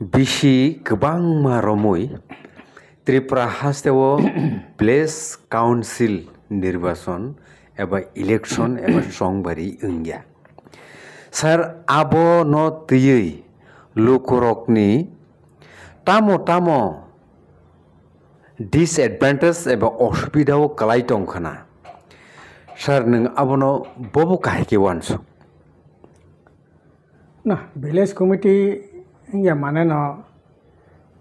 बिसि गोबां मारमै Tripura हास्टेव place council निर्वाचन एबा इलेक्शन एबा संबारी इंगिया सर आबो न तयै लोकरकनि तामो डिसएडभान्टेज एबा असुबिदाव कलाई दंखाना सर नों आबोनो बबो काहेके वानसु ना विलेज कमिटी या माने न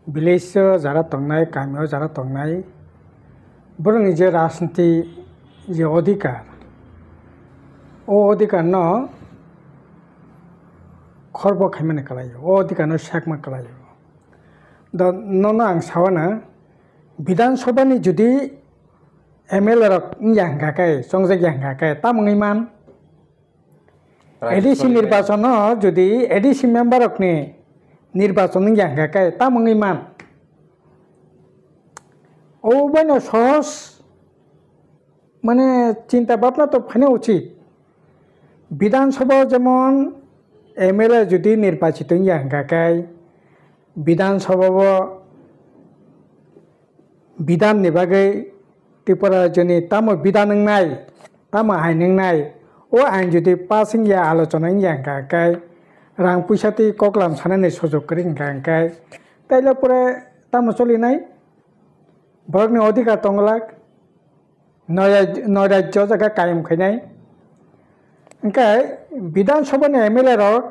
विलेज जारा तंगनाय गामियाव जारा तंगनाय बरंनि जे राजनीति जे अधिकार ओ अधिकार न खर्ब खायमाने कलायो ओ अधिकार न साकमा कलायो द नन आं सावाना विधानसभानि जुदि एमएलए रक यांगाकाय संजय यांगाकाय तामंगैमान एडिसि निर्वाचन जुदि एडिसि मेम्बर रकनि निर्वाचन यांगाकाय तामंगैमान ओ बानो सहज माने चिंता भावना तो फाने उचित विधानसभा जेमन एमएलए जुदि निर्वाचित यांगाकाय विधानसभा विधान निबागै त्रिपुरा राज्यनि तामो विधान नाय तामो आइन नाय ओ आइन जुदि पासिं या आलोचना यांगाकाय रां पैसाति ककलाम सानानै सुजुग करि यांगाकाय ताइले पुरे तामो चलिनाय बरगनि अधिकार तंगलाक नय राज्य जागा कायम खैनाय ओंखाय विधानसभानि एमएलए रक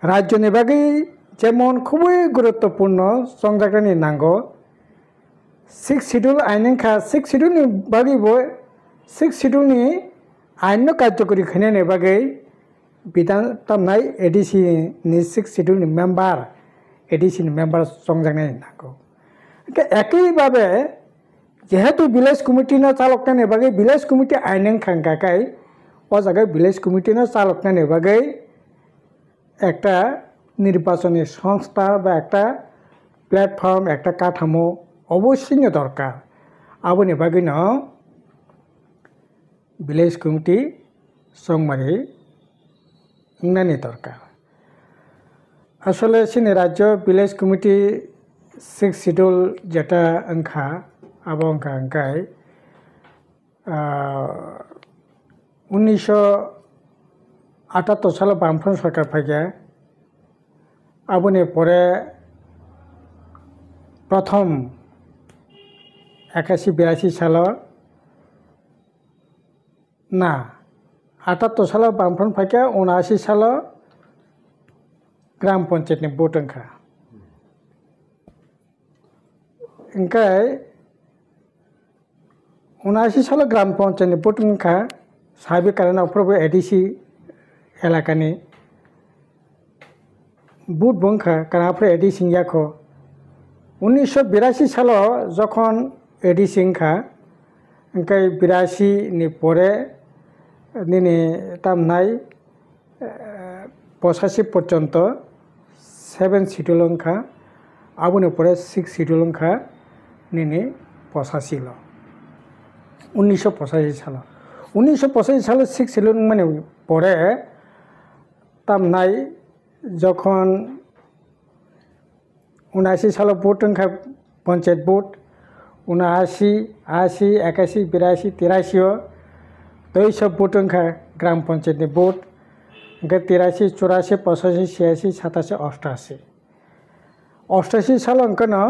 राज्यनि बागै जेमन खुबै गुरुत्वपूर्ण संजाग्रानि नांगौ 6 शिड्यूल आइन खा 6 शिड्यूल नि बागैबो 6 शिड्यूल नि आइन कार्यकरी खैनायनि बागै विधान तामनाय एडिसि नि 6 शिड्यूल नि मेम्बार एडिसि नि मेम्बार संजागनाय नांगौ एकै भावे जेहेतु विलेज कमिटी न चालकनायनि बागै विलेज कमिटी आइन खांगाकाय ओ जायगाय विलेज कमिटी न चालकनायनि बागै একটা নির্বাচনী সংস্থা বা একটা প্ল্যাটফর্ম একটা কাঠামো অবশ্যই দরকার আবনি বাগিন ভিলেজ কমিটি সংমারি ইংনানি দরকার আসলে সিনে রাজ্য ভিলেজ কমিটি 6 শিডিউল যেটা অংখা আবো অংখা অংকায় 1978 সালে বামফ্রন্ট সরকার ফাইয়া আবনি পরে প্রথম 81-82 সাল না 78 সাল বামফ্রন্ট ফাইয়া 79 সাল গ্রাম পঞ্চায়েতনি ভোট ओंखा ओंखाय 79 साल ग्राम पञ्चायतनि भोट ओंखा साबि कारणफोरबो एडिसि एलाकानि बुट बंखा कानाफोर एडिसि याखो 1982 साल जखन एडिसि ओंखा ओंखाय 82 नि परे निनि तामनाय 85 पर्यन्त 7 शिड्यूल ओंखा आबुनि परे 6 शिड्यूल ओंखा निनि 85 ल 1985 साल 1985 साल 6 शिड्यूल माने परे तामनाय যখন 79 সাল ভোট ओंखा পঞ্চায়েত ভোট 79 80 81 82 83 तो सब भोट ओंखा ग्राम पंचायतनि भोट ओंखा 83 84 85 86 87 88 88 साल ओंखानो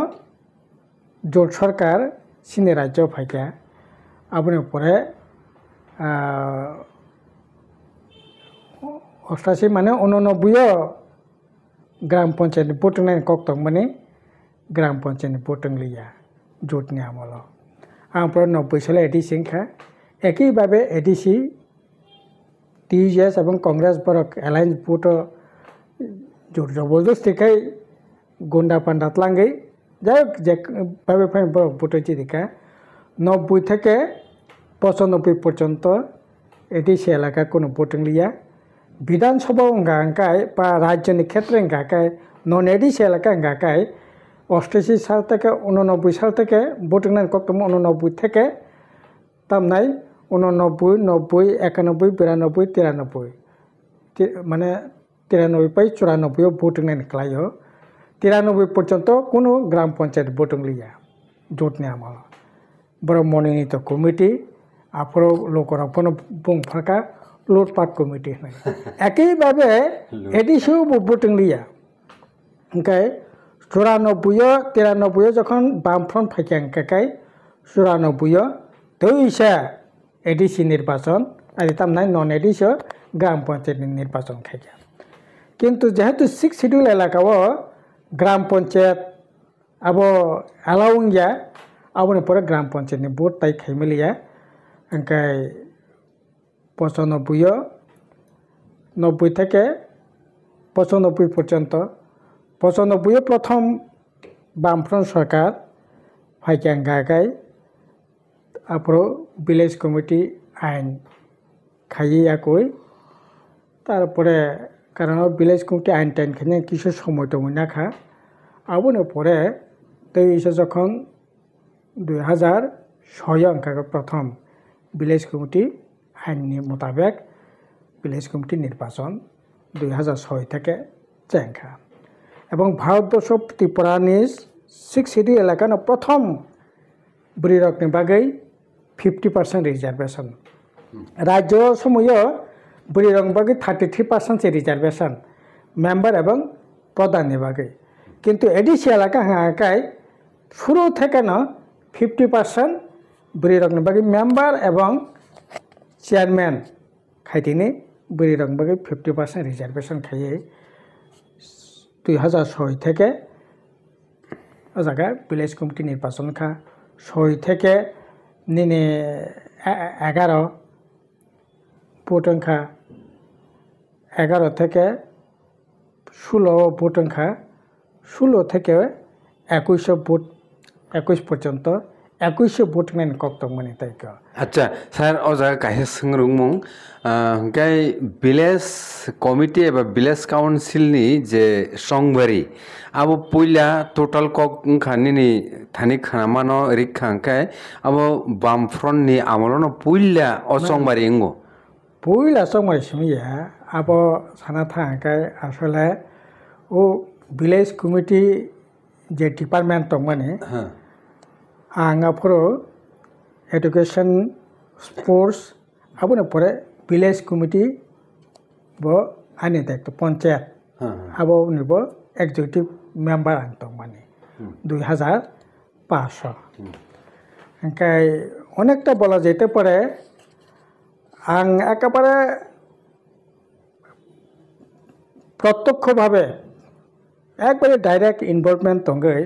जट सरकार सिनि राज्य फाइका आबुनि परे 88 माने 89 ग्राम पंचायत भोट कक्तंग माने ग्राम पंचायत भोट लिया जटनि आमल आमफ्राय 90 साल एडिसि ओंखा एकै भावे एडिसि टीजेएस एवं कांग्रेस बरक एलायन्स भोट जट जबरदस्तिखाय गुंडा पांडात लांगै যাই যে ভাবে ভোট জীবিকা 90 থেকে 95 পর্যন্ত এডিসি এলাকা কোনো ভোট লিয়া विधानसभा अंगाकाय बा राज्यनि क्षेत्र अंगाकाय नन एडिसि एलाका अंगाकाय 88 साल থেকে 89 साल থেকে भोट कक्तम 89 থেকে तामनाय 89 90 91 92 93 माने 93 by 94 भोट खालायो 93 পর্যন্ত কোনো গ্রাম পঞ্চায়েত ভোট লিয়া জোটনি আমল বড় মনোনীত কমিটি আপর লোকর আপন বুংফাকা লুটপাট কমিটি একইভাবে এডিসিও ভোট লিয়া ओंखाय 94 যখন বামফ্রন্ট ফাইকে ओंखाय 94 তৈসা এডিসি নির্বাচন আর তামনাই নন এডিসি গ্রাম পঞ্চায়েত নির্বাচন খাইয়া কিন্তু যেহেতু 6 শিডিউল এলাকাও গ্রাম পঞ্চায়েত আবো এলাউং গিয়া আবনি পরে গ্রাম পঞ্চায়েতনি ভোট তাই খাইমেলিয়া ओंखाय 95 90 থেকে 95 পর্যন্ত 95 প্রথম বামফ্রন্ট সরকার ফাইকে ओंखाय আপর ভিলেজ কমিটি আইন খাইয়াকই তারপরে কারণ ভিলেজ কমিটি আইন টাইন খাইনে কিছু সময় তো নাখা আবনে পরে তৈসে যখন 2006 ओंखाय প্রথম ভিলেজ কমিটি আইননি মোতাবেক ভিলেজ কমিটি নির্বাচন 2006 থেকে চেঙ্খা এবং ভারতবর্ষ ত্রিপুরানি 6 শিডিউল এলাকার প্রথম বুড়িরকনি বাগৈ 50% রিজার্ভেশন রাজ্য সময় বুড়িরক বাগৈ 33% রিজার্ভেশন মেম্বার এবং প্রধাননি বাগৈ কিন্তু এডিসি এলাকা হাঁকায় শুরু থেকে না 50% বুড়িরকনি বাগৈ মেম্বার এবং চেয়ারম্যান খাইতিনি বুড়িরক বাগৈ 50% রিজার্ভেশন খাইয়ে 2006 থেকে ও জায়গায় ভিলেজ কমিটি নির্বাচন খা 6 থেকে নিনে 11 ভোট খা 11 থেকে 16 ভোট খা 16 থেকে 21 ভোট 21 পর্যন্ত 21 ভোট নেন কক্তক মানে তাই আচ্ছা স্যার ও জায়গা কাহে সোংরুংমুং গাই ভিলেজ কমিটি এবা ভিলেজ কাউন্সিলনি যে সংবারি আবো পয়লা টোটাল কক খানিনি থানি খামানো রিখাংকাय আবো বামফ্রন্টনি আমলনো পয়লা ও সংবারি এঙ্গো পয়লা সংবারি সিমিয়া আবো সানা থাকাय আসলে ও ভিলেজ কমিটি যে ডিপার্টমেন্ট দं মানে হ্যাঁ आंगाफोर एडुकेशन स्पोर्ट्स आबोनो परे ভিলেজ कमिटी बो आनि दायित्व पंचायत आबो निबो एग्जीक्यूटिव मेम्बार आं दं माने 2500 ओंखाय अनेकटा बला जेते पारे आं एकेबारे प्रत्यक्षभावे एकबारे डाइरेक्ट इनभल्वमेंट दंगै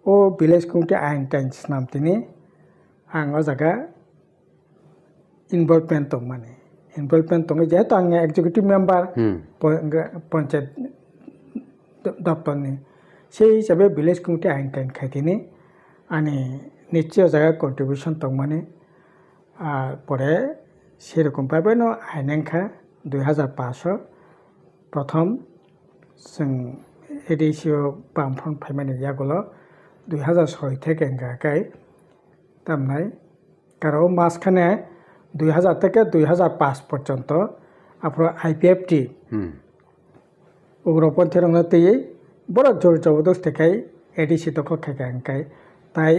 ও ভিলেজ কমিটি আইন টাইন্স নামতিনি আং ও জায়গা ইনভলভমেন্ট দं মানে ইনভলভমেন্ট দं যেহেতু आं এক্সিকিউটিভ মেম্বার পঞ্চায়েত দপ্তরনি সেই হিসাবে ভিলেজ কমিটি আইন টাইন খাইতিনি আনি নিশ্চয় জায়গা কন্ট্রিবিউশন দं মানে আর পরে সেরকমভাবে নো আইনেংখা 2500 প্রথম जों এডিসিও বামফ্রন্ট ফাইমানি ইয়াগুলো 2006 থেকে ओंखाय তামনাই কারণ মাঝখানে 2000 থেকে 2005 পর্যন্ত আপনার আইপিএফটি উগ্রপন্থী রঙতেই বড় জোর জবরদস্তি খাই এডিসি দখল খাইকে ओंखाय তাই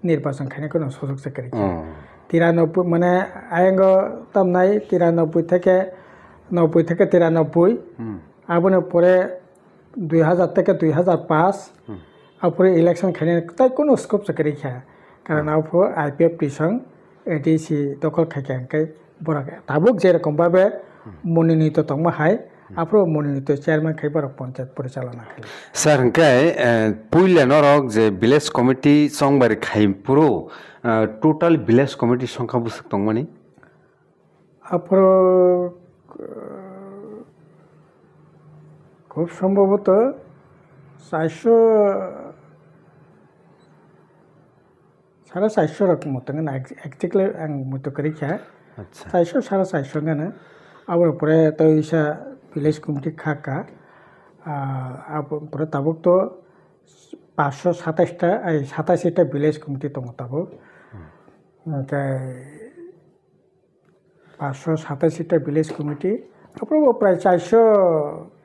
নির্বাচন খাইনে কোনো সুযোগ চাকরি 93 মানে আইঙ্গ তামনাই 93 থেকে 90 থেকে 93 আবনে পরে 2000 থেকে 2005 আপরে ইলেকশন খাইনে তাই কোনো স্কোপ চাকরি খা কারণ আপর আইপিএফটি সং এডিসি দখল খাইকে ओंखाय বড় তাবুক যেরকমভাবে মনোনীত তংমাহাই আপর মনোনীত চেয়ারম্যান খাইবার পঞ্চায়েত পরিচালনা খাই স্যার ओंखाय পয়লা নরক যে ভিলেজ কমিটি সংবারি খাইপুরো টোটাল ভিলেজ কমিটি সংখ্যা বুঝক দं মানে আপর খুব সম্ভবত 400 রকম মতো না একজাক্টলি আং মতো করি খা আচ্ছা 400 450 গানা আবার পরে তো ইসা ভিলেজ কমিটি খাকা পরে তাবুক তো 527টা 87টা ভিলেজ কমিটি দं তাবুক ओंखाय 587টা ভিলেজ কমিটি আপনার প্রায় 400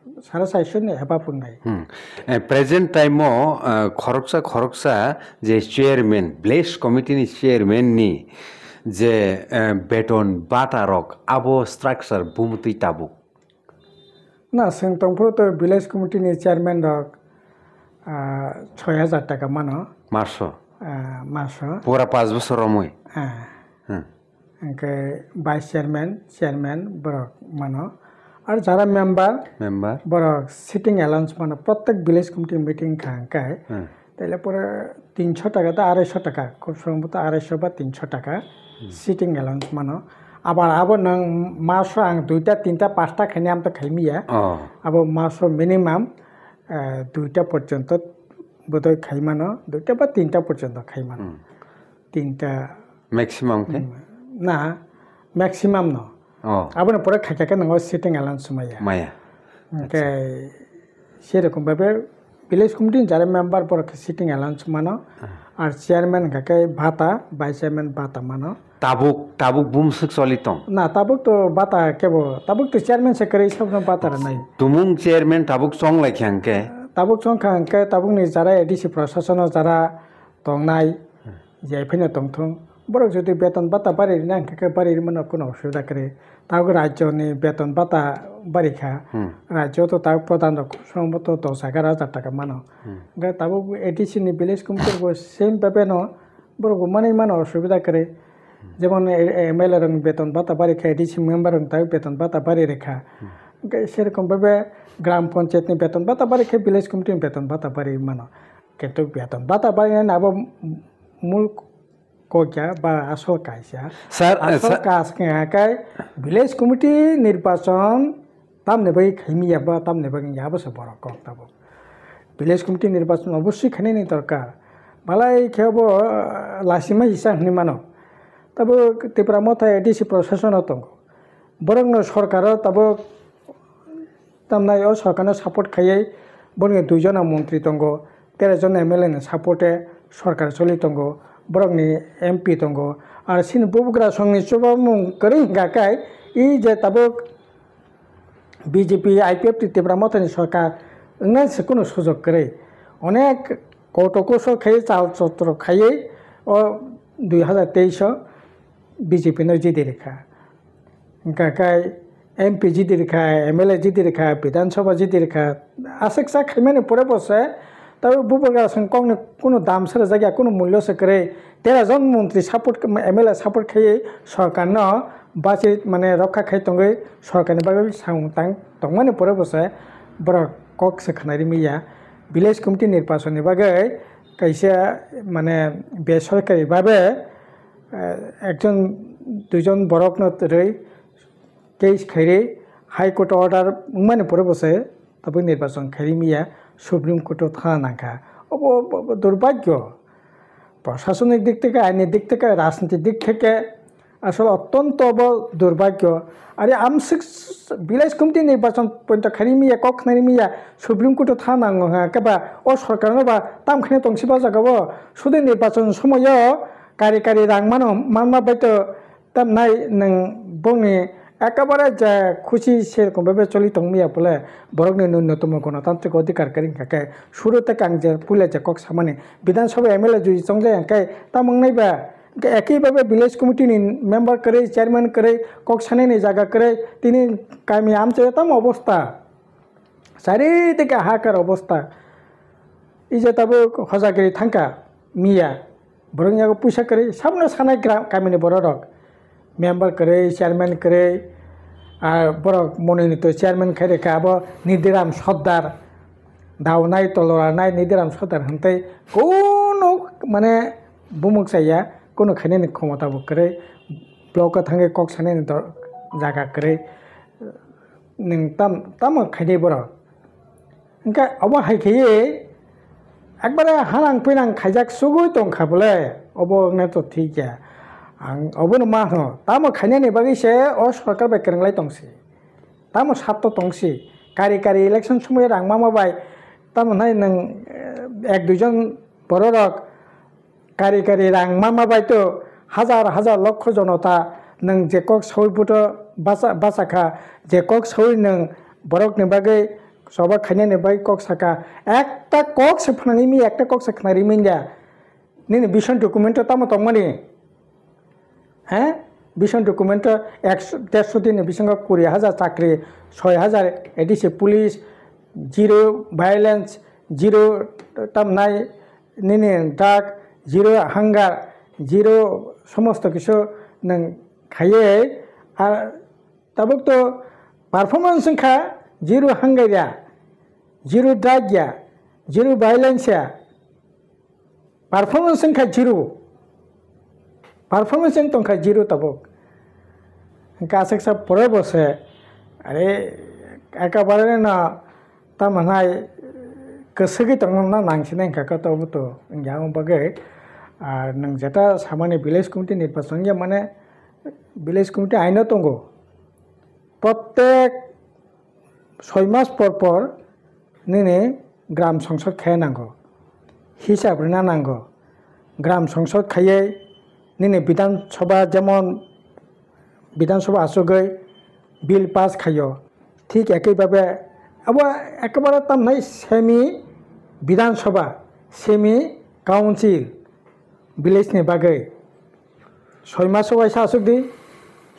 4,400 ni heba punai প্রেজেন্ট টাইমও খরকসা যে চেয়ারম্যান ভিলেজ কমিটিনি চেয়ারম্যান ni যে বেতন বাটারক আবো স্ট্রাকচার বুমতি টাবুক na sing tongpro to village committee ni chairman rok 6,000 টাকা mano মাসো maso পুরা 5 বছর রমই angke vice chairman borok mano আর যারা মেম্বার বড় সিটিং অ্যালাউন্স মানে প্রত্যেক ভিলেজ কমিটি মিটিং খাঙ্কায় তাহলে পরে 300 টাকা তো 250 টাকা খুব সম্ভবত 250 বা 300 টাকা সিটিং অ্যালাউন্স মানে আবার নং মাসো আং 2টা 3টা 5টা খাইনি আম তো খাইমিয়া আবার মাসো মিনিমাম 2টা পর্যন্ত বোধহয় খাইমানো 2টা বা 3টা পর্যন্ত খাইমানো 3টা ম্যাক্সিমাম না ম্যাক্সিমাম ন abone pore khakaka nango sitting allowance maya ke সেরকম ভাবে ভিলেজ কমিটি যারা মেম্বার পরে সিটিং অ্যালাউন্স মানো আর চেয়ারম্যান কাকে ভাতা ভাইস চেয়ারম্যান ভাতা মানো তাবুক বুমসুক চলিতং না তাবুক তো ভাতা কেবো তাবুক তো চেয়ারম্যান সে করে সব ভাতা নাই তুমুং চেয়ারম্যান তাবুক চং লাইখাংকে তাবুক চং খাংকে তাবুক নি যারা এডিসি প্রশাসন যারা তংনাই যাইফিনে তংথং বড় যদি বেতন ভাতা বাড়ি না কাকে বাড়ি মানে কোনো অসুবিধা করে তাও রাজ্যনি বেতন ভাতা বাড়িখা রাজ্য তো তাও প্রধান সম্ভবত 10,000 টাকা মানো তাবো এডিসি নি ভিলেজ কমিটির সেম ভাবে ন বড় মানে অসুবিধা করে যেমন এমএলএ রং বেতন ভাতা বাড়িখা এডিসি মেম্বার রং তাও বেতন ভাতা বাড়ি রেখা সেরকম ভাবে গ্রাম পঞ্চায়েত নি বেতন ভাতা বাড়িখা ভিলেজ কমিটির বেতন ভাতা বাড়ি মানো কিন্তু বেতন ভাতা বাড়ি না আবার মূল কোকিয়া বা আসল কাইসা আসল কাজ কাই ভিলেজ কমিটি নির্বাচন তাম নেবাই খাইমিয়া বা তাম নেবাই ইয়াবসে বড় কক তাব ভিলেজ কমিটি নির্বাচন অবশ্যই খানি দরকার বালাই খেব লাসিমা হিসা হনি মানো তবে ত্রিপুরা মতো এডিসি প্রশাসন দङ বরং সরকারও তবে তামনাই ও সরকারের সাপোর্ট খাইয়ে বরং 2 জন মন্ত্রী দङ 13 জন এমএলএ সাপোর্টে সরকার চলি দङ বরংনি এমপি দङ আর সিন বুবুগ্রা সংনি চুবামুং করি গাকাই ই যে তবে বিজেপি আইপিএফ ত্রিপুরা মতনি সরকার সে কোনো সুযোগ করে অনেক কৌটকৌশল খাইয়ে চাল চত্র খাইয়ে ও 2023 বিজেপি ন জিদি রেখা গাকাই এমপি জিদি রেখা এমএলএ জিদি রেখা বিধানসভা জিদি রেখা আশেকসা খাইমানে পরে বসে তবে বুবুগ্রা সং কোনো দাম সেরে জায়গা কোনো মূল্য সে করে 13 জন মন্ত্রী সাপোর্ট এমএলএ সাপোর্ট খাইয়ে সরকার ন বাসে মানে রক্ষা খাই তঙ্গে সরকারনি বাগে সাংতাং তংমানে পরে বসে বড় কক সে খানারি মিয়া ভিলেজ কমিটি নির্বাচনী বাগে কাইসা মানে বেসরকারি ভাবে একজন 2 জন বড়ক নই কেস খাইরে হাইকোর্ট অর্ডার মানে পরে বসে তবে নির্বাচন খাইরি মিয়া সুপ্রিম কোর্টও থানা নাখা দুর্ভাগ্য প্রশাসনিক দিক থেকে আইনের দিক থেকে রাজনীতির দিক থেকে আসলে অত্যন্ত দুর্ভাগ্য আরে আমসিক ভিলেজ কমিটি নির্বাচন পর্যন্ত খারিমিয়া কক খারিমিয়া সুপ্রিম কোর্টও থানা নাঙ্গো কেবা ও সরকার বা তামখানে তংসিবা জাগাব শুধু নির্বাচন সময় কারি রাং মানমা বাইতো তাম নাই নং বংনি একেবারে যে খুশি সেরকমভাবে চলি তংমিয়া বলে বরংনি ন্যূনতম গণতান্ত্রিক অধিকার কারি কাকে শুরু থেকে আং যে পুলে যে কক সামানে বিধানসভা এমএলএ জুই চংজাই আঁকাই তামংনাইবা একইভাবে ভিলেজ কমিটি মেম্বার করে চেয়ারম্যান করে কক সানাইনি জায়গা করে তিনি কামি আমছে তাম অবস্থা চারিদিকে হাহাকার অবস্থা এই যে তবে হজাগিরি থাঙ্কা মিয়া বরং পয়সা করে সামনে সানাই কামিনি বড় রক মেম্বার করে চেয়ারম্যান করে আর বড় মনোনীত চেয়ারম্যান খাই রেখে আবার নিধিরাম সর্দার দাও নাই তলোয়ার নাই নিধিরাম সর্দার হানতে কোনো মানে বুমুক চাইয়া কোনো খাইনি ক্ষমতা করে ব্লক থাঙ্গে কক সানাইনি জায়গা করে তাম খাইনি বড় ইনকা অব হাইখাইয়ে একবারে হানাং ফैनां খাইজাক সুগুই তংখা বলে অবনে তো ঠিক आं अबनो मा हो तामो खाइनानि बागैसे अ सरकार बाय केरंलाय तंसि तामो सात्तो तंसि कारि इलेक्शन समय रां मामाबाय तामो नाय नों 1-2 जन बररक कारि रां मामाबाय तो हाजार लक्ष जनता नों जे कक सौइबुतो बासाखा जे कक सौइ नों बरकनि बागै সবা খাইনানি বাই কক সাকা একটা কক সেফানি মি একটা কক সেখানি মিন্দা নিনি বিশন ডকুমেন্ট তামো তংমানি হ্যাঁ বিশন ডকুমেন্ট 150 দিনে বিশঙ্গ 20,000 চাকরি 6,000 ADC police zero violence zero তামনাই নিনি ড্রাগ জিরো হাঙ্গার জিরো সমস্ত কিছু নং খাইয়ে আর তাবক তো পারফরমেন্স সংখ্যা জিরো হাঙ্গাইয়া জিরো ড্রাগিয়া জিরো ভায়োলেন্সিয়া পারফরমেন্স সংখ্যা জিরো পারফরমেন্স সংখ্যা জিরো তাবক কাছে সব পরে বসে আরে একেবারে না তা মানায় गोसोगै तंगना नांसिनाय काका तबो इंजाम बागे আর नों जेटा सामान्य विलेज कमिटी निर्वाचन या माने विलेज कमिटी आईन दंगो प्रत्येक 6 मास पर निने ग्राम संसद खाया नांगौ हिसाब रेना नांगौ ग्राम संसद खायै निने विधानसभा जेमन विधानसभा आसगै बिल पास खायो ठीक एकैभाবে अब एकेबारे तामनाय सेमी विधानसभा सेमी काउन्सिल विलेजनि बागै 6 मासआव आइसा आसुकदि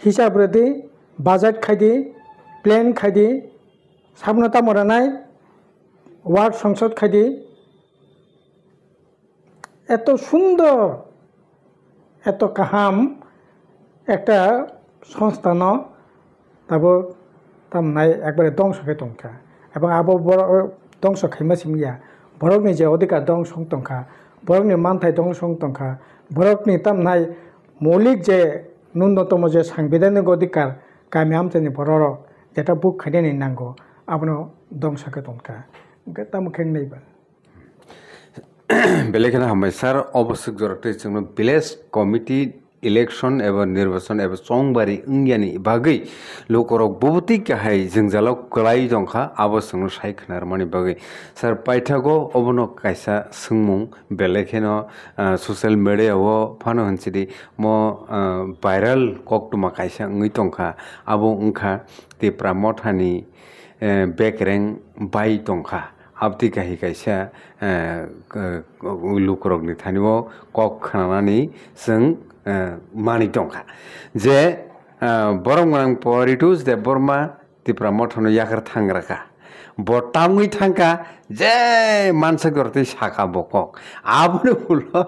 हिसाब रेदि बाजेट खायदि प्लेन खायदि साबना तामरानाय वार्ड संसद खायदि एत सुंदर एत काहाम একটা সংস্থান তাবো তামনাय একবারে ধ্বংসকে তংকা এবং আবো বড় ধ্বংস খাইমাসিমিয়া বরকনি যে অধিকার ধ্বংস তংকা বরকনি মানথাই ধ্বংস তংকা বরকনি তামনাय মৌলিক যে ন্যূনতম যে সাংবিধানিক অধিকার গামি আমচানি বড় যেটা বুক খাইনানি নাंगौ আপনো ধ্বংসকে তংকা তাম খেংনাইবা बेलेखना हामबाय सार अबश्य जरते जों विलेज कमिटी इलेक्शन एबा निर्वाचन एबा संबारी इंगियानि बागै लोकरक बहुति गाहाय जोंजालाव गलाय दंखा आबसंग सायखनार माने बागै सार पाइथागो अबनो कायसा सोंमुं बेलेखेनो ससियेल मीडियाव फानो हनसिदि म भाइराल कक्टुमा कायसा ngै दंखा आबो उंखा ते प्रामथानि बेकरें बाय दंखा abdi kahi kaisa lukurokni thanio kok khanani जों mani dongkha je borong mang poritus de borma tipra mothono yakar thangraka botamui thangka je mansa gorte saka bokok abone hulo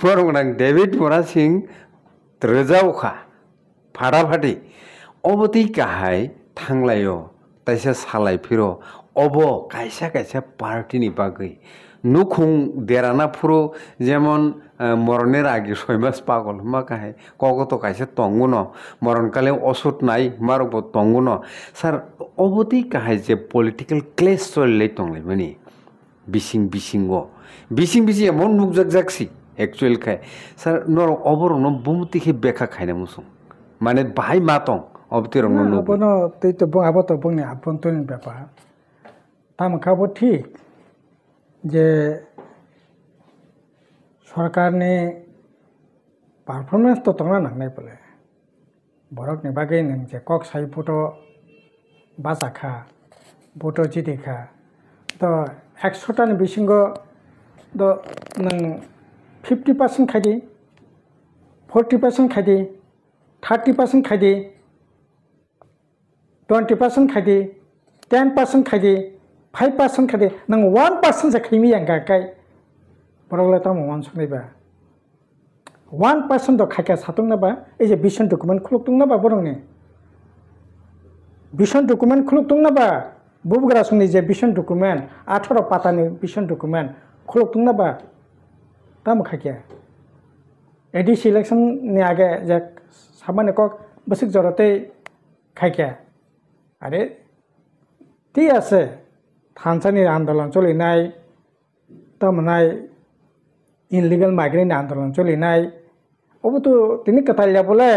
borong nang david mora singh trejauka phada phadi oboti kahai thanglayo taisa salai phiro obo kaisa kaisa party ni bagui নুখুং দেরানা ফুরো যেমন মরণের আগে 6 মাস পাগল মা কাহে কগত কাইছে তঙ্গুন মরণকালে অসুট নাই মারব তঙ্গুন sir অবতি কাহে যে পলিটিক্যাল ক্লেশ চললে তংলাই মানে বিসিং এমন নুকজাক জাকসি একচুয়াল খায় স্যার নর অবরণ বুমতিকে বেখা খাইনা মুসুং মানে বাহাই মাতং অবতি রং নো বনো তৈ তো আবো তো বংনি আবন্তন ব্যাপার তাম খাবো ঠিক যে সরকারনি পারফরমেন্স তো তংনা নাंनाय বলে বরকনি বাগै नों जे कक साइ फटो बाजाखा फटो जिदिखा तो 100টানি बिसिंग द नों 50% खायदि 40% खायदि 30% खायदि 20% खायदि 10% खायदि 5% खायदि नों 1% जाखायमि यांगाखाय बरगला ताम वानसनैबा 1% द खायका सातंनाबा ए जे विजन डकुमेन्ट खुलुकतंनाबा बरंनि विजन डकुमेन्ट खुलुकतंनाबा बुबग्रा संनि जे विजन डकुमेन्ट 18 पातानि विजन डकुमेन्ट खुलुकतंनाबा ताम खायका एडिस इलेक्शन नि आगे जे सामान्य कक बसिक जरते खायका आरे ती আছে थानसानि आन्दोलन चलिनाय तामनाय इनलिगल माइग्रेंट आंदोलन चलिनाय अब तो तिनि कथालिया बोले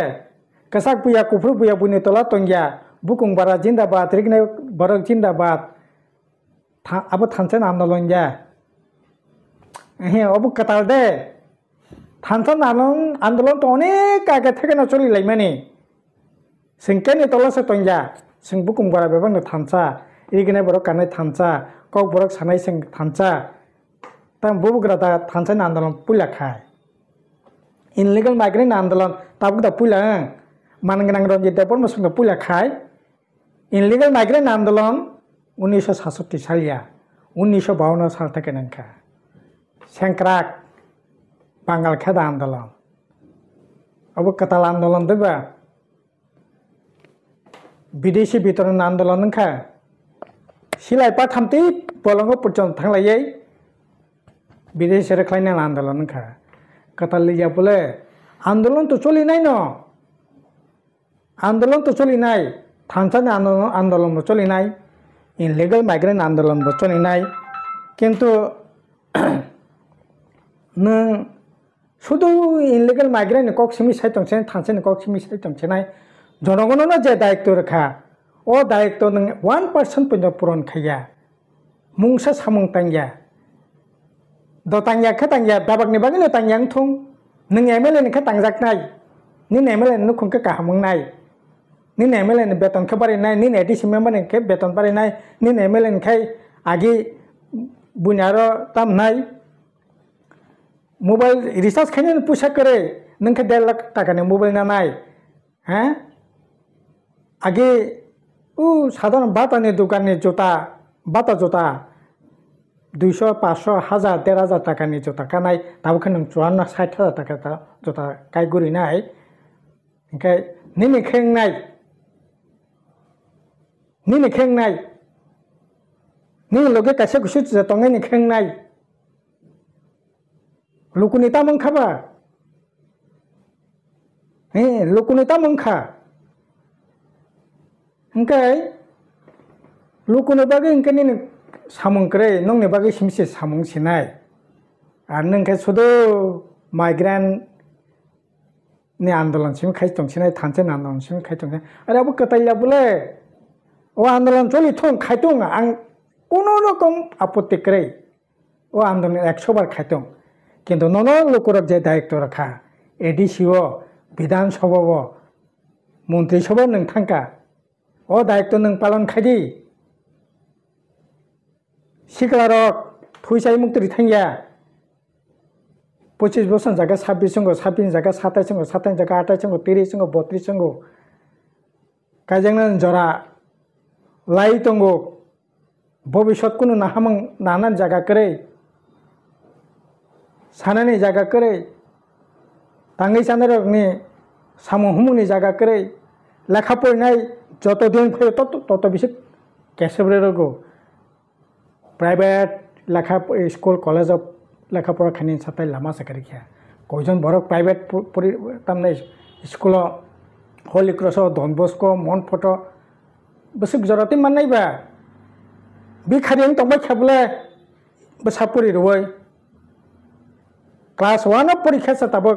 कसाक पुया कुफ्रु पुया बुनि तला तंगिया बुकुं बारा जिंदाबाद रिगने बरक जिंदाबाद अब थानसान आंदोलन जा हे अब कथाल दे थानसान आंदोलन तो अनेक आगे थेकेना चलिलाय माने सिंकेनि तला से तंगिया सिं बुकुं बारा बेबांनो थानसा Igene borok kanai thansa kok borok sanai sing thansa tam bubugra ta thansa andolon pula khai illegal migrant andolon tabuk da pula mangenang Ranjit Debor masuk pula khai illegal migrant andolon 1967 সালিয়া 1952 সাল থেকে নাঙ্কা সেংক্রাক বাঙাল খেদা আন্দোলন अब कताल आंदोलन देबा विदेशी वितरण आंदोलन नखा सिलाय पाथामति बलंग पर्यन्त थांलायै विदेशी रख्लायनाय आंदोलन नखा कताल लिया बोले आंदोलन तो चलिनाय न आंदोलन तो चलिनाय थानसानि आंदोलन बो चलिनाय इनलिगल माइग्रेंट आंदोलन बो चलिनाय किन्तु नों শুধু ইনলিগেল মাইগ্রেন্ট কক সিমি সাইতংছে থানছেন কক সিমি সাইতংছেনাই জনগণনো যে দায়িত্ব রেখা ও দায়িত্ব নং 1% পর্যন্ত পূরণ খাইয়া মুংসা সামুং তাঙ্গিয়া দতাঙ্গিয়া খাতাঙ্গিয়া বাবাকনি বাগিনো তাঙ্গিয়াং থুং নং এমএলএ नि খাতাंजाकनाय निन एमएलए नु खुंखा काहामंनाय निन एमएलए नि बेतन खा बारिनाय निन एडिसि मेम्बर नि के बेतन बारिनाय निन एमएलए नि खाय आगे बुनारो तामनाय मोबाइल रिचार्ज खाने पैसा करे नोंखे 1.5 लाख टाकानि मोबाइल नानाय हाँ आगे साधारण बाटानि दुकाननि जुता बाटा जुता 200 500 1000 1500 टाकानि जुता कानाय दाबोखौ नों 54 60,000 टाका जुता गायगुरिनाय ओंखाय निनि खेंनाय निनि लगे कासे गुसु जतंगनि खेंनाय लुकुनि तामंखाबा लुकुनि तामंखा ओंखाय लुकुनि बागै ओंखायनो सामंक्रे नंनि बागै सिमसे सामंसिनाय आरो नोंखाय सुदु माइग्रेंट नि आंदोलन सिम खायतंसिनाय थानसेन आंदोलन सिम खायतंसिनाय आरो अब कताइला बोले ओ आंदोलन चलिथों खायतों आं कोनो रकम आपत्ति करे ओ आंदोलन 100 बार खायतों किन्तु नन लोकरक जे दायित्व रखा एडिसिओ विधानसभा मन्त्रिसभा नों थांका ओ दायित्व नों पालन खायदि सिखलारक फैसाय मुक्ति थांगिया 25 बोसोर जागा 26 संगो 26 जागा 27 संगो 27 जागा 28 संगो 30 संगो 32 संगो कायजोंनो जरा लाई दंगो भबिष्यत कुनु नाहामं नानान जागा करे सानानि जागा करे तांगै सानारकनि सामु हुमुनि जागा करे लेखा फरायनाय जत दिन फैयो तत बिसोर केसेब्रे रगो प्राइवेट लेखा स्कुल कलेजाव लेखा फराखानि साथाय लामा साखारिखिया कयजन बरक प्राइवेट तामने स्कुलाव हलि क्रस डन बस्को मन फट बिसोर जराते माननायबा बिखारियानो तंबाय खाबले सापुरि रुवै क्लास 1 परीक्षा से तब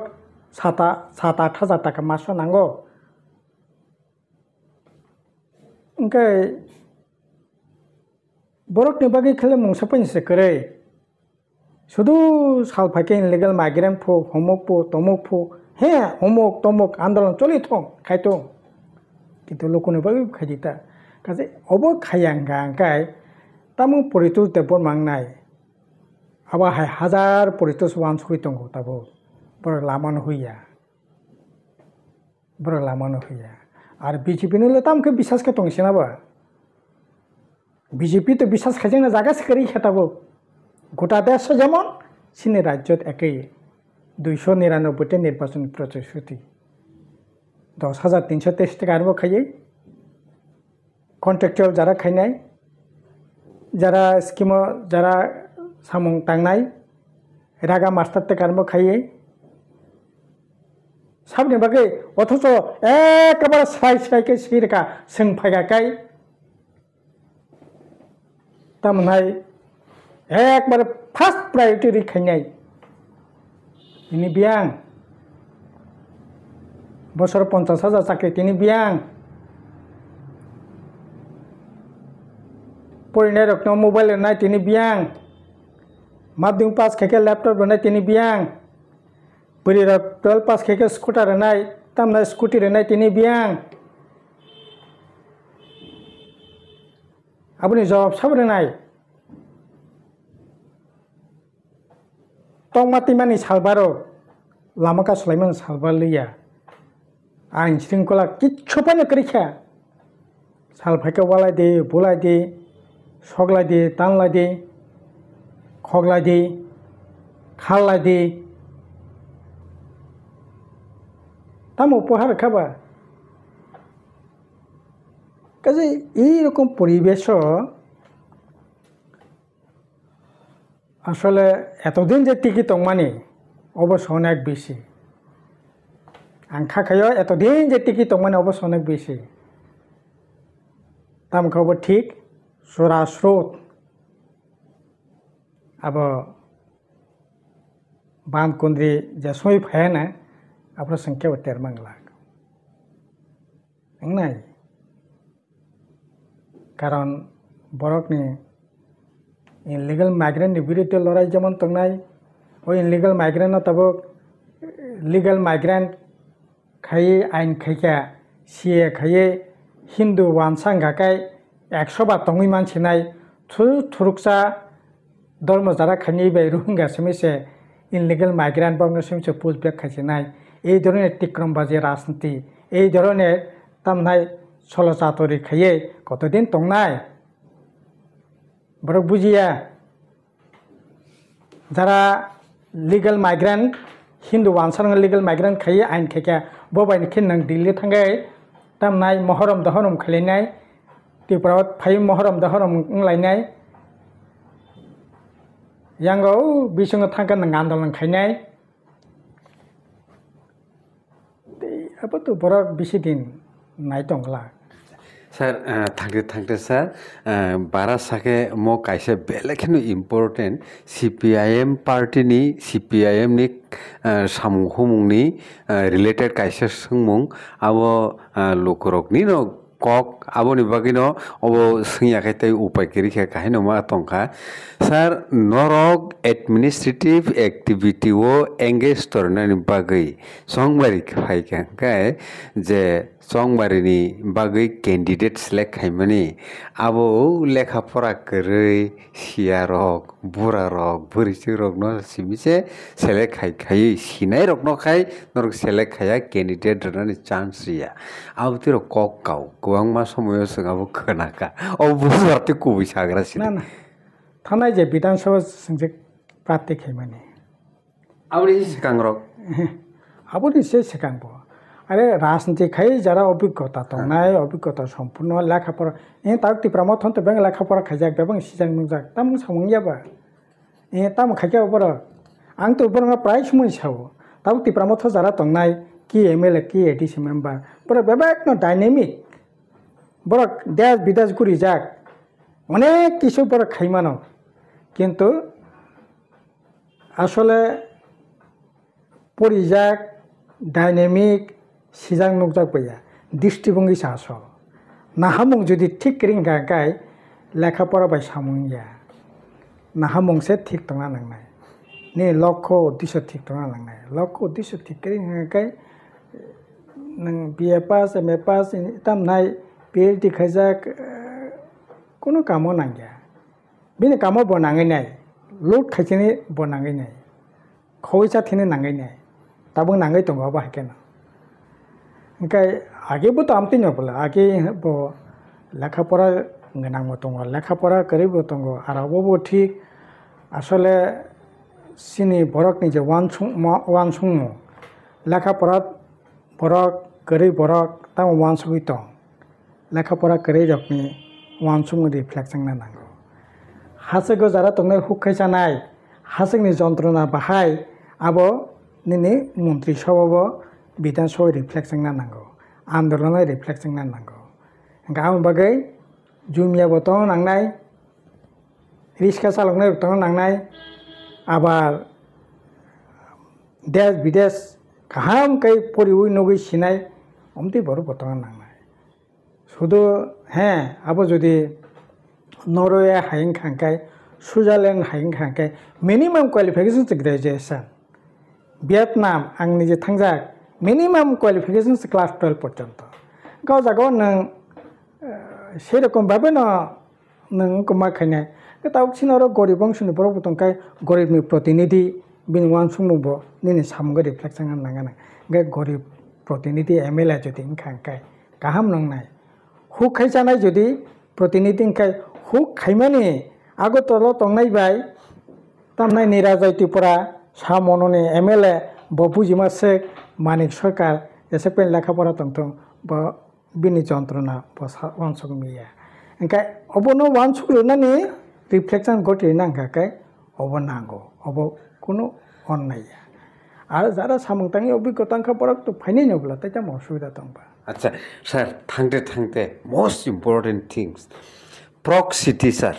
7-8,000 टाका मास नांगौ ओंखाय बरकनि बागै खालि मुंसाफैनोसो करे शुधु सालफाके इनलिगेल माइग्रेंट फो हमक फो तमक फो हे हमक तमक आंदोलन चलिथों खायथों किन्तु लोकनि बागै खायदिता काजे अब खायांगा ओंखाय तामु परितु देबोर मांगनाय अब हजार परितोष वान्स हुई दंगो तब बर लामानो हुइया और बीजेपी ने तामके विश्वास के दंसिनाबा बीजेपी तो विश्वास खायजोंनो जागासे करी खेताबो गोटा देश जेमन सिनि राज्यत एकै 299 निर्वाचन प्रतिश्रुति 10,323 टाका आरो खायो कन्ट्रेक्चुअल जारा खायनाय जारा स्कीम जारा सामुं तांनाय रागा मास्टार टेकारमो खायो साबनि बागै अथच एकेबारे स्राय सिरिका सोंफायगाखाय तामोनहाय एकबारे फार्स्ट प्रायोरिटी रिखायनाय दिनै बियां बोसोर 50,000 साख्रि दिनै बियां फरायनाय रखनो मबाइल होनाय दिनै बियां माध्यमिक पास खायखे लैपटॉप होनाय दिनै बियां बोरैरक 12 पास खायखे स्कूटर होनाय तामना स्कूटी होनाय दिनै बियां aboni jawab sabre nai tongmati mani salbaro lamaka sulaiman salbar liya ain shringkola kichu pane krikha salphaka walai de bolai de soglai de tanlai de khoglai de khalai de tam উপহার খাবা কাজে এইরকম পরিবেশ আসলে এতদিন যে টিকি তংমানি অবশ্য অনেক বেশি আংখা খায় এতদিন যে টিকি তংমানি অবশ্য অনেক বেশি তাম খবর ঠিক সুরা স্রোত अब बांध कुंद्री जसोई फैन है अपना संख्या 13 लाख नहीं कारण बरकनी इनलिगल माइग्रेंट विरुद्ध लड़ाई जमन तंगनाय वो इनलिगल माइग्रेंट तब लिगल माइग्रेंट खाई आइन खाइका सीए खाई हिंदू वानसां गाकाय 100 बार तंगई मानसिनाय थुरुकसा धर्म जारा खानी बाय रोहिंगा समिसे इनलिगल माइग्रेंट बांग्ला समिसे पुषबेक खाइसिनाय এই ধরনের টিক্রমবাজি রাজনীতি এই ধরনের তামনাই ষড়চাতুরি খাইয়ে কতদিন তংনাই বড় বুঝিয়া যারা লিগাল মাইগ্রেন্ট হিন্দু ওয়ানসার লিগাল মাইগ্রেন্ট খাইয়ে আইন খাইকা ববাইনি খিন দিল্লি थांगाय तामनाय महरम दहरम खालायनाय त्रिपुरायाव फाय महरम दहरम लायनाय यांगौ बिसंग थांगन आंदोलन खायनाय अब तो बड़ा बेसि दिन नाय तंगला सर थांगते थांगते सर बारा साके मो काइसे बेलेखनो इम्पोर्टेंट CPIM पार्टी नि CPIM नि सामुं हुमुंनि रिलेटेड काइसे सोंमुं आबो लोकरकनि न कक आबोनि बागिनो अबो सोंयाखै तै उपाय करिखा काहिनो मा तंखा सर नरक एडमिनिस्ट्रेटिव एक्टिविटी वो एंगेज तरनानि बागै संगबारि फायखांखाय जे संगबारिनि बागै कैंडिडेट सिलेक्ट खायमानि आबो लेखा फरा करै सियारक बुरारक बोरिसरक न सिमिसे सेलेक्ट खायखाय सिनाय रक न खाय नरक सेलेक्ट खाया कैंडिडेट रनानि चान्स रिया आबो तिरो कक गाव गोबां मा समायाव सोंआबो खोनाका अ बुजारते कुबै साग्रासिन ना थानाय जे विधानसभा संजे प्रार्थी खायमानि आबोनि सिगांरक आबोनि से सिगांबो আরে রাজনীতি খাই যারা অভিজ্ঞতা তংনায় অভিজ্ঞতা সম্পূর্ণ লেখাপড়া তাও টিপ্রাম থন্তে বেং লেখাপড়া খাইজাক বেবাং সিজাং নুজাক তাম সামংয়াবা তাম খাইকা বড় आं तो बरंगा प्राय समय सावो ताव टिप्राम थ जारा तंगनाय की MLA की ADC मेम्बर बड़ा बेबाक न डायनेमिक बड़ा देश विदेश घुरी जाक अनेक किछु बड़ा खाइमानो किन्तु आसले परिजाक डायनेमिक सिजां नुकजाक बया दृष्टिभंगि सास नाहामुं जुदि ठीक करिं गाय लेखा पढ़ाबाय सामुंया नाहामुं से ठीक तंगा नांनाय ने लक्ष्य उद्देश्य ठीक तंगा नांनाय लक्ष्य उद्देश्य ठीक करिं गाय नों BA पास MA पास तामनाय PhD खायजाक कोनो कामो नांगिया बिनि कामो बनाङैनाय लुट खायथिनि बनाङैनाय खवैसा थिनि नांगैनाय ताबो नांगै दङ बाहायकेन ओंखाय आगेबो तो आमति नबला आगे बो लेखापड़ा गोनांबो दङ लेखापड़ा गरीबबो दङ आरावबो ठीक आसले सिनि बरकनि जे वानसुं लेखापड़ा बरक गरीब बरक ता वानसुङै दं लेखापड़ा गरीब रकनि वानसुं रिफ्लेक्सन नांगौ हासोगो जारा दंनाय हुखायजानाय हासोनि जन्त्रना बाहाय आबो निनि मन्त्रि सभाबो विधानसभा रिफ्लेक्सन नांगौ आन्दोलन रिफ्लेक्सन नांगौ गाम बागै जुमिया बतन नांनाय रिक्सा चालकनाय बतन नांनाय आबार देश विदेश गाहाम कै परिउइ नगै सिनाय अमति बर बतन नांनाय शुधु हाँ आबो जुदि नरवे हायें खांखाय सुइजारलैंड हायें खांखाय मिनिमाम क्वालिफिकेशन ग्रेजुएशन Vietnam आं निजे थांजाक मिनिमाम क्वालिफिकेशन क्लास 12 पर्यंत गाव जागो नों सेरकम भाबे न nang kuma khane ke taw sinoro gorib bangshuni borok tongkai gorib ni protinidhi bini wan sungbo nini samgo reflection an nangana ge gorib protinidhi MLA jodi khangkai kaham nangnai hu khaisanai jodi protinidhi kai hu khaimani agotolo tongnai bai tamnai nirajai tripura samononi MLA bopujima sek manik sarkar esepen lekhapora tongtong ba bini jontrona bosa wansuk miya engkai obono wansuk lunani reflection goti nangkakai obo nango obo kuno onnaya আর যারা সামংতাংনি অভিজ্ঞতা পরক তো ফাইনাই নবলা তাই তেমন অসুবিধা তংবা আচ্ছা sir থাংতে থাংতে মোস্ট ইম্পর্টেন্ট থিংস প্রক্সিটি স্যার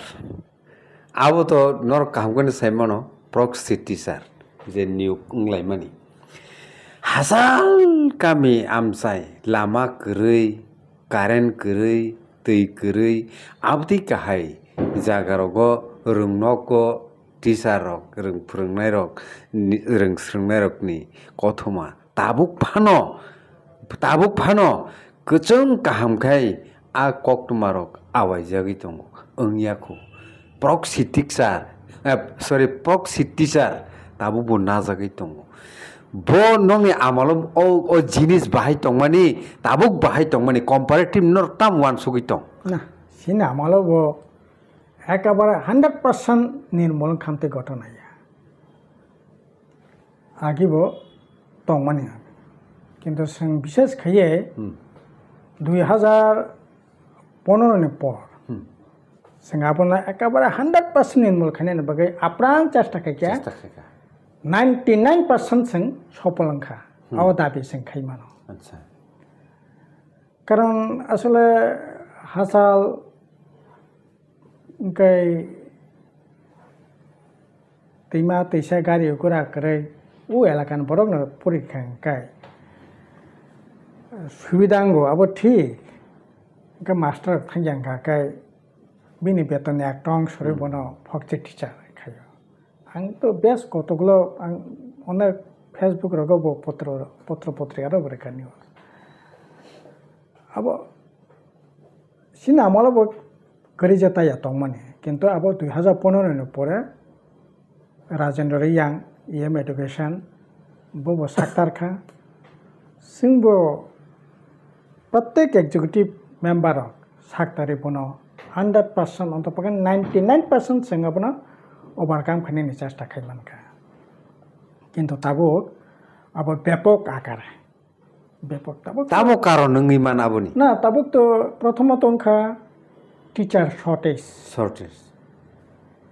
আবো তো নর কামগনে সাইমনো প্রক্সিটি স্যার যে নিউ লাইমানি হাজাল কামি আমসাই লামা গरै কারেন্ট गरै दै गरै आबदि गाहाय जागारावगो रोंनगो টিচার রক রং फोरोंनाय রক রং स्रोंनाय রকনি गथमा ताबुक फानो गोजों गाहामखाय आ कक्टमा रक आवायजागै दङ ओंयाखौ प्रक्सिटिसार ताबुक बो नाजागै दङ bo nongni amalo o jinis bahai tongmani tabuk bahai tongmani comparative nor tam wan sugi tong না সিনা আমলো বো একেবারে 100% নির্মূল খামতে ঘটনা আগিব তংমানি কিন্তু বিশেষ খাইয়ে 2015 পর আপনার একেবারে 100% নির্মূল খানে বাকি আপ্রাণ চেষ্টা খাইয়া 99% जों सफलंखा आव दाबि जों खायमानो আচ্ছা কারণ আসলে হাসাল গাই दैमा दैसा गारि गुरा करे उ एलाकान बरक परीक्षा गाय सुबिदांगो अब ठीक का मास्टर थांजांगा गाय बिनि बेतन एकटं सरे बनो फक्ति टीचार खायो आं तो बेस कतगुलो आं अनेक फेसबुक रगो पत्र पत्रिका रो बरेखानि अब सिना आमला बो गरि जताया तंमाने किन्तु अब 2015 नि परे राजेन्द्र यांग EM एडुकेशन बो साक्तारखा सिंबो प्रत्येक एग्जीक्यूटिव मेंबर साक्तारि बनो 100% अंत पकन 99% संग बनो ओभारकाम खाने चेष्टा खाइमानखा किन्तु ताबो अब व्यापक आकार व्यापक ताबो कारण नोंनि मान आबोनि ना ताबो तो प्रथमत अंखा टीचर शॉर्टेज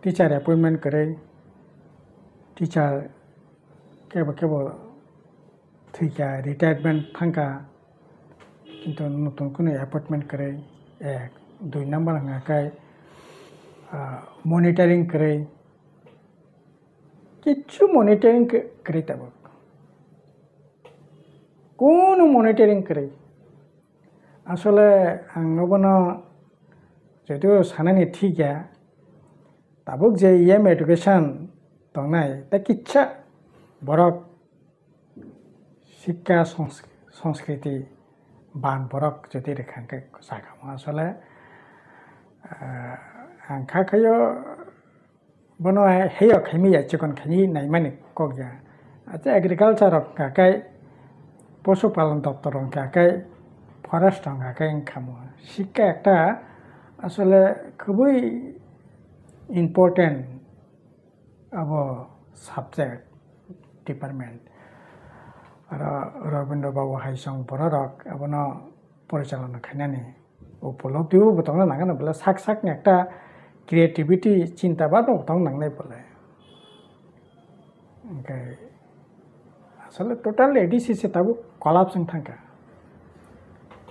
टीचर अपॉइंटमेंट करे टीचर केवल थैका रिटायरमेंट थांका किन्तु नतुन कुनै अपॉइंटमेंट करे एक 2 नंबर हांगाकाय मॉनिटरिंग करे किच्छु मॉनिटरिंग करे ताबो कोन मॉनिटरिंग करे आसले आंनोबनो जेतु सानानि ठीका ताबुक जे EM एडुकेशन तंनाय ता किच्छा बरक शिक्षा संस्कृति बान बरक जति रेखांके सागाम आसले आंखा खयो बनो हेयो खैमी याचकन खैनी नाइमानि कगया अच्छा एग्रीकल्चर काकाय पशुपालन दप्तर काकाय फरेस्ट काकाय खामो शिक्षा একটা আসলে খুবই ইম্পর্টেন্ট अब সাবজেক্ট ডিপার্টমেন্ট আর রবীন্দ্র বাবু হাইসং বড়রক আবন পরিচালনা খাইনানি উপলব্ধিও বতংনা নাগানো বলে সাক সাকনি একটা ক্রিয়েটিভিটি চিন্তাবাদ বতং নাংনাই বলে ओमफ्राय আসলে টোটাল এডিসিসি তাবো কলাপসং থাকা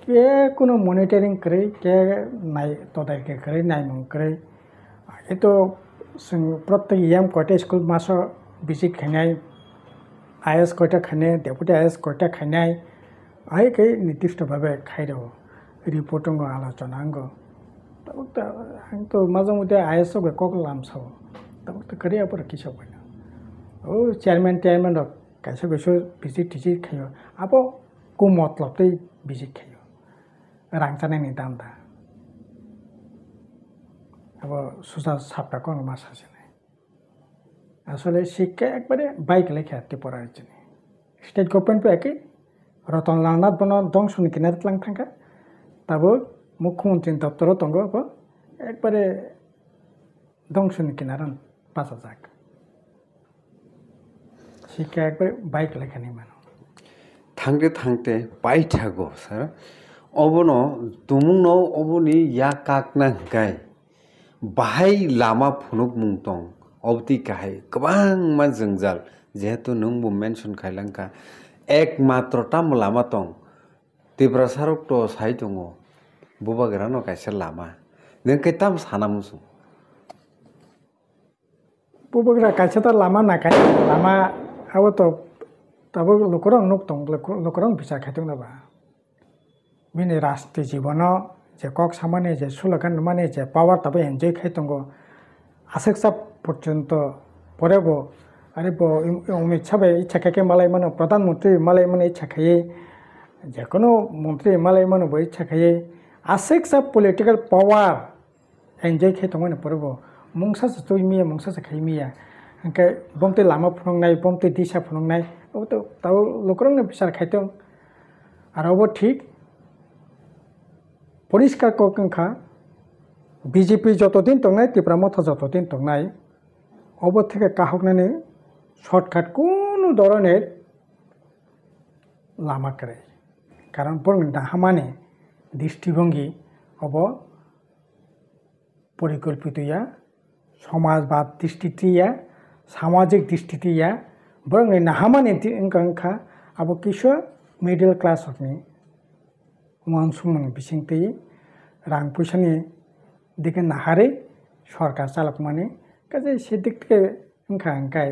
के कुनो मॉनिटरिंग करे के नाय तदाय के करे नायमं करे ये तो प्रत्येक EM कयटा स्कुल मास विजिट खानाय IS कयटा खाने डेपुटी IS कयटा खानाय आइ के निर्दिष्ट भावे खाइरो रिपोर्टिंग आलोचना आंगो तब आं तो माजे मध्य IS को ककलामसो तब तो करिया पर किसो बना ओ चेयरमैन कैसे कैसे विजिट खायो अब को मतलब ते विजिट खायो रांचानायनि दामदा আবার সুসা সাপটা কোনো মাস আছে না আসলে শিক্ষা একবারে বাইক লেখা হাতে পড়ার জন্য স্টেট গভর্নমেন্ট একই রতন লালনাথ বন দংশনি কিনার লাং থাকা তাবো মুখ্যমন্ত্রী দপ্তরও দঙ্গ একবারে দংশনি কিনারান পাঁচা যাক শিক্ষা একবারে বাইক লেখা নেই মানুষ थांते थांते बायथागौ सार अबनो तुमुंनो अबनि या काकना गाय बाहाय लामा फुनुक मुंतं अबति काहाय गोबां मा जोंजाल जेहेतु नोंबो मेनसन खायलांखा एकमात्र ताम लामा तं तिब्रासारक तो साय दङ बुबागरानो कायसा लामा नों कैताम सानामुसुं बुबग्रा कायसा लामा नाकाय लामा आबो तो तब लोकरं नुक दं लोकरं बिचार खायदों नाबा बिनि राष्ट्रीय जीवन जे कक सामाने जे सुलगान माने जे पावर तब एनजय खायदोंगो आसेक्सा पर्यन्त परेबो आरो बो अमित शाहबे इच्छा खायके मालाय मानो प्रधानमंत्री मालाय मानो इच्छा खायै जेकुनु मंत्री मालाय मानो बो इच्छा खायै आसेक्सा पॉलिटिकल पावर एनजय खायदोंमोन परेबो मुंसा सतुय मिया मुंसा सखाय मिया अंके बमते लामा फुंनाय बमते दिशा फुंनाय तो ताव लोकरंनो बिचार खायदों आरो ठीक परिष्कार कखा बीजेपी যতদিন दंनाय त्रिपुरा मथा যতদিন दंनाय अब থেকে কাহকনানে শর্টকাট কোনো ধরনের লামা করে কারণ বরং হামানে দৃষ্টিভঙ্গি অব পরিকল্পিতয়া সমাজবাদ দৃষ্টিটিয়া সামাজিক দৃষ্টিটিয়া বরং নাহামানে इंखा अब किसु मिडल क्लास हकनि वानसुमन बिसिंति रां पैसानि दिखे नाहारे सरकार चालक माने काजे सेदिकके इंखा अंकाय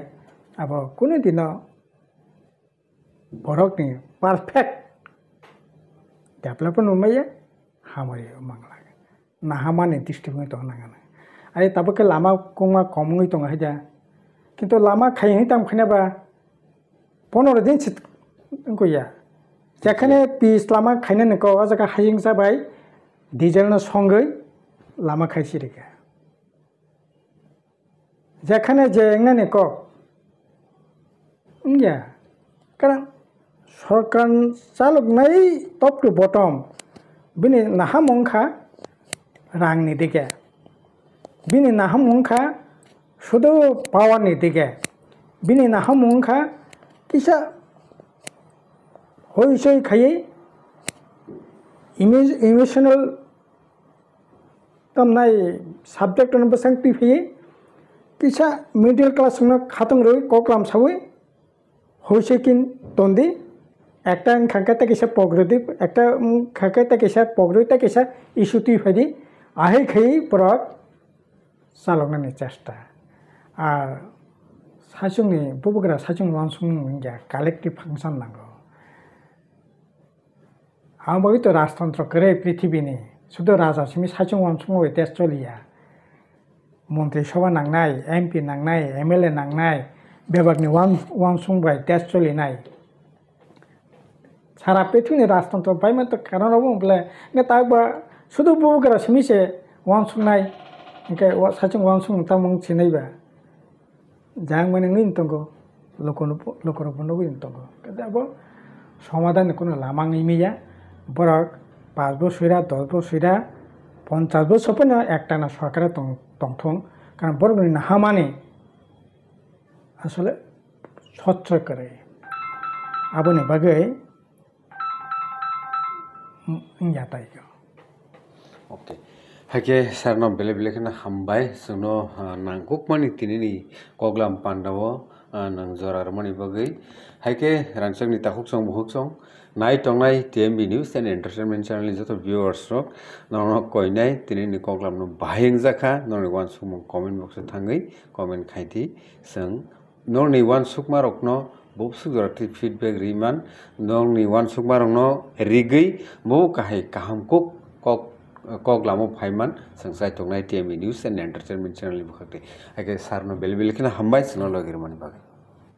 अब कुनै दिन बरकनि परफेक्ट डेभलपमेन्ट नुमाया हामरि मांगला नाहामाने दृष्टिभंगि तो नांगोन आरो ताबके लामा कुमा कमङै दङ हायदा किन्तु लामा खायनि दाम खानाबा 15 दिन गया যেখানে পিস লামা খাইনে নক জায়গা হাইং যাবাই ডিজেলনো সঙ্গে লামা খাইছি রেখা যেখানে যেংনা নক ইয়া কারণ সরকার চালক নাই টপ টু বটম বিনি নাহা মংখা রাংনি দিকে বিনি নাহা মংখা শুধু পাওয়ারনি দিকে বিনি নাহা মংখা किसा होइसै खायै इमोशनल तमनाय सब्जेक्ट न बसंग पिफै किसा मिडल क्लास न खातंग रइ कोकलाम सावै होइसै किन तंदी একটা খাকাতে কিসা পগ্রদি একটা খাকাতে কিসা পগ্রদিতে কিসা ইস্যুটি ফাইদি আহে খাই পরক চালকনানি চেষ্টা আর साचुंनि बुबग्रा साचुं वानसुं जा कलेक्टिव फंक्शन नांगौ आंबो तो राजतंत्र करे पृथ्वीनि शुद्ध राजा सिमी साचुं वानसुं देश चलिया मंत्री सभा नांनाय एमपी नांनाय एमएलए नांनाय बेबागनि वानसुं बाय देश चलिनाय सारा पृथ्वीनि राजतंत्र बायमन तो कारण बुंब्ला ने ताबा शुद्ध बुबग्रा सिमिसे वानसुंनाय इनके साचुं वानसुं तामं सिनायबा जांग माने nin tongo lokoro bondo win tongo kadabo সমাধান কোনো লামাং ইমিয়া বরক 5 বছরা 10 বছরা 50 বছর পর্যন্ত একটা না সরকারে তংথং কারণ বরক না হামানে আসলে স্বচ্ছ করে আবনে বাগে ইয়াতাই ओके हाके सारनो बेले बेले खना हामबाय जोंनो नांगुक मानि तिनिनि कगलाम पान्डावो नों जरार मानि बगै हाके रांसंनि ताखुक सं बुहुक सं नाय टंनाय TMB news and entertainment channel नि जतो व्यूअर्स रक ननो कोइनाय तिनिनि कगलाम नो बाहें जाखा ननि वान सुम कमेन्ट बक्स थाङै कमेन्ट खाइथि जों ननि वान सुकमा रकनो बबसु जराति फीडबैक रिमान ननि वान सुकमा रकनो रिगै बो काहाय काहामकुक कगलामो फाइमान संसाय टंनाय TMB news and entertainment channel नि बखते हाके सारनो बेले बेले खना हामबाय जोंनो लगिर मानि बागै